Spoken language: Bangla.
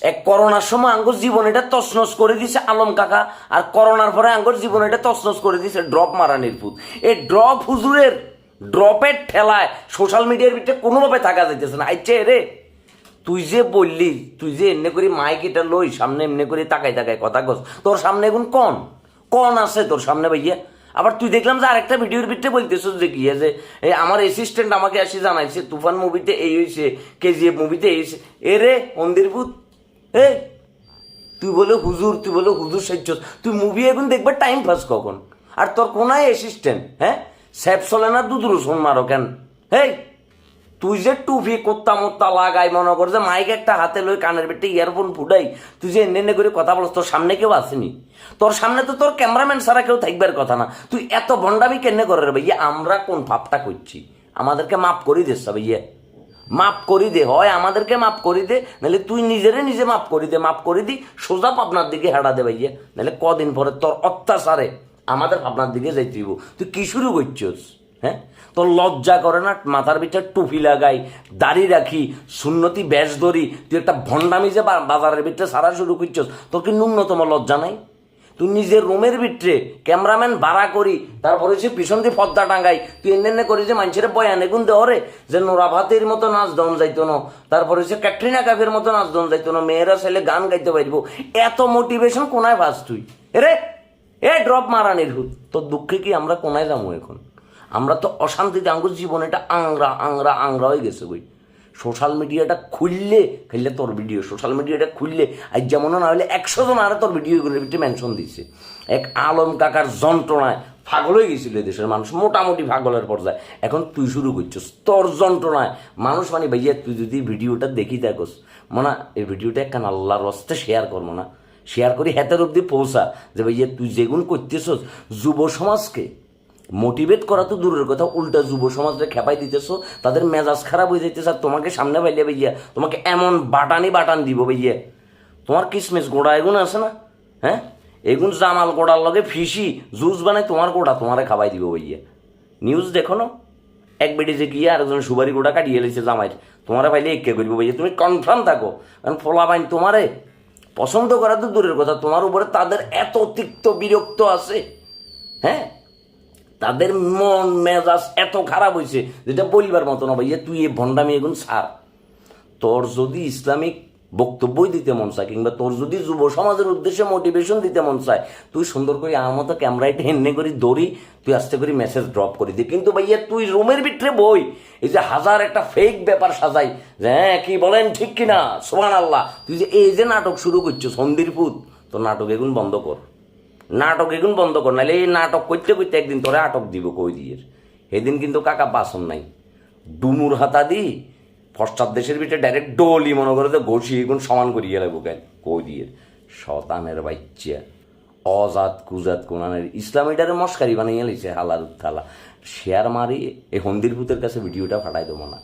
এক করোনার সময় আঙ্গুর জীবন এটা তছনছ করে দিছে আলম কাকা, আর করোনার পরে আঙ্গুর জীবন এটা তছনছ করে দিছে ড্রপ মারানির ভূত। এই ড্রপ হুজুরের ড্রপের ঠেলায় সোশ্যাল মিডিয়ার ভিতরে কোনোভাবে থাকা যাইতেছে না। আইছে রে, তুই যে বললি, তুই যে এমনি করে মাইক এটা লই সামনে এমনি করে তাকাই তাকাই কথা কস, তোর সামনে এখন কন আছে তোর সামনে ভাইয়া? আবার তুই দেখলাম যে আরেকটা ভিডিওর ভিতরে বলতেছিস যে কি যে এই আমার অ্যাসিস্ট্যান্ট আমাকে আসি জানাইছে তুফান মুভিতে এই হয়েছে, কেজিএফ মুভিতে এই হয়েছে। এ রে মন্দির ভূত, এই তুই বলে হুজুর সাইজ, তুই মুভি এখন দেখবে টাইম পাস কখন? আর তোর কোনায় অ্যাসিস্ট্যান্ট, হ্যাঁ স্যাপ চলে না দুধ রসুন মারো কেন? হেই তুই যে টুপি কোত্তা মোত্তা লাগাই মনে কর যে মাইক একটা হাতে লই কানের বেটে ইয়ারফোন ফুটাই, তুই যে এনে করে কথা বলস, তোর সামনে কেউ আসেনি? তোর সামনে তো তোর ক্যামেরাম্যান ছাড়া কেউ থাকবার কথা না। তুই এত ভণ্ডামি কেন করে রে ভাইয়া? আমরা কোন ভাবটা করছি? আমাদেরকে মাফ করি দে ভাইয়া, মাফ করি দে, হয় আমাদেরকে মাফ করি দে, নাহলে তুই নিজে মাফ করি দে। মাফ করি দি সোজা পাবনার দিকে হেঁড়া দে ভাইয়া, নাহলে কদিন পরে তোর অত্যাচারে আমাদের পাবনার দিকে যাইতে দিব। তুই কি শুরু করছিস? হ্যাঁ তোর লজ্জা করে না? মাথার ভিতরে টুপি লাগাই, দাড়ি রাখি, সুন্নতি ব্যাস ধরি, তুই একটা ভণ্ডামি যে বাজারের ভিতরে সারা শুরু করছিস, তোর কি ন্যূনতম লজ্জা নাই? তুই নিজের রুমের ভিতরে ক্যামেরাম্যান ভাড়া করি, তারপরে সে পিছন দিয়ে পর্দা টাঙ্গাই, তুই এনে করি যে মানুষের বয়ান এগুন দেওয়ারে যে নোরা ভাতের মতো নাচ দন যাইতো না, তারপরে সে ক্যাটরিনা কাফের মতো নাচ দন যাইতো না, মেয়েরা ছেলে গান গাইতে পারবো, এত মোটিভেশন কোনায় পাস তুই? এ ড্রপ মারানির হুত, তোর দুঃখে কি আমরা কোনায় যাবো এখন? আমরা তো অশান্তিতে আঙ্গুর জীবন এটা আংরা হয়ে গেছে বই। সোশ্যাল মিডিয়াটা খুললে খেললে তোর ভিডিও, সোশ্যাল মিডিয়াটা খুললে আজ যেমন না হলে 100 জন আরে তোর ভিডিওগুলোর ভিতরে মেনশন দিচ্ছে। এক আলম কাকার যন্ত্রণায় পাগল হয়ে গেছিল দেশের মানুষ, মোটামুটি পাগলের পর্যায়ে। এখন তুই শুরু করছিস তোর যন্ত্রণায় মানুষ, মানে ভাইয়া তুই যদি ভিডিওটা দেখি থাকস মানে এই ভিডিওটা একখান আল্লাহর রাস্তে শেয়ার করবো না, শেয়ার করি হেতের অব্দি পৌঁছা যে ভাইয়া তুই যেগুন করতেছ যুব সমাজকে মোটিভেট করা তো দূরের কথা, উল্টা যুব সমাজকে খেপাই দিতেছো, তাদের মেজাজ খারাপ হয়ে যাইতেছে। আর তোমাকে সামনে পাইলে ভাইয়া তোমাকে এমন বাটান দিব ভাইয়া, তোমার কিসমিস গোড়া এগুন আছে না, হ্যাঁ এগুন জামাল গোড়ার লগে ফিসি জুস বানাই তোমার গোড়া তোমারে খাবাই দিব ভাইয়া। নিউজ দেখো না, এক বেডি যে গিয়ে আরেকজন সুবারি গোড়া কাটিয়ে এলেছে জামাইর, তোমারে পাইলে একে করবো ভাইয়া। তুমি কনফার্ম থাকো, কারণ ফোলা বাইন তোমারে পছন্দ করা তো দূরের কথা, তোমার উপরে তাদের এত তিক্ত বিরক্ত আছে, হ্যাঁ তাদের মন মেজাজ এত খারাপ হয়েছে যেটা বলবার মতো না ভাইয়া। তুই এ ভণ্ডামি এগুন ছাড়। তোর যদি ইসলামিক বক্তব্যই দিতে মন চায়, কিংবা তোর যদি যুব সমাজের উদ্দেশ্যে মোটিভেশন দিতে মন চায়, তুই সুন্দর করে আমার মতো ক্যামেরাইটে হেন্নে করি দৌড়ি, তুই আস্তে করে মেসেজ ড্রপ করে দি। কিন্তু ভাইয়া তুই রুমের ভিতরে বই এই যে হাজার একটা ফেক ব্যাপার সাজাই যে হ্যাঁ কি বলেন ঠিক কিনা সুবহানাল্লাহ, তুই যে এই যে নাটক শুরু করছো সন্দির পুত, তোর নাটক এগুন বন্ধ কর, নাটক এগুন বন্ধ কর, নাহলে এই নাটক করতে করতে একদিন তোরে আটক দিব কই দিয়ে। সেদিন কিন্তু কাকা বাসন নাই, ডুমুর হাতা দি পশ্চাৎ দেশের ভিতরে ডাইরেক্ট ডলি মনে করে যে ঘষি এগুন সমান করিয়ে লাগবো কেন কই দিয়ে। শতানের বাচ্চা অজাত কুজাত কোনানের ইসলামীটারে মস্কারি বানিয়ে লিছে হালার থালা। শেয়ার মারি এই হন্দির ভূতের কাছে ভিডিওটা ফাটাই দেবো না।